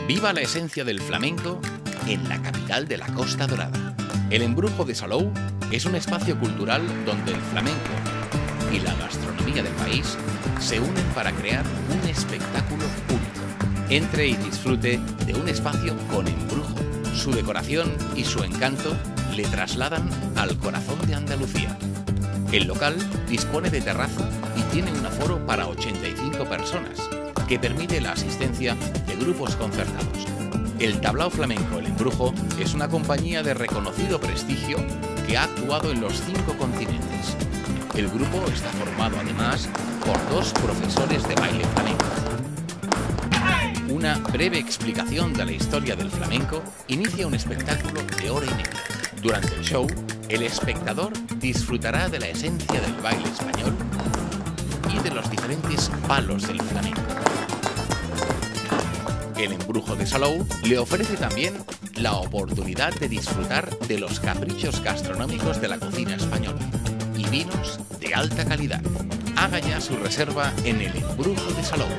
Viva la esencia del flamenco en la capital de la Costa Dorada. El Embrujo de Salou es un espacio cultural donde el flamenco y la gastronomía del país se unen para crear un espectáculo único. Entre y disfrute de un espacio con embrujo. Su decoración y su encanto le trasladan al corazón de Andalucía. El local dispone de terraza y tiene un aforo para 85 personas, que permite la asistencia de grupos concertados. El Tablao Flamenco El Embrujo es una compañía de reconocido prestigio que ha actuado en los 5 continentes. El grupo está formado además por 2 profesores de baile flamenco. Una breve explicación de la historia del flamenco inicia un espectáculo de hora y media. Durante el show, el espectador disfrutará de la esencia del baile español y de los diferentes palos del flamenco. El Embrujo de Salou le ofrece también la oportunidad de disfrutar de los caprichos gastronómicos de la cocina española y vinos de alta calidad. Haga ya su reserva en el Embrujo de Salou,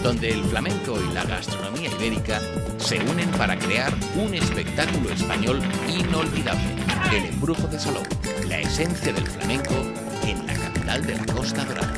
donde el flamenco y la gastronomía ibérica se unen para crear un espectáculo español inolvidable. El Embrujo de Salou, la esencia del flamenco en la capital de la Costa Dorada.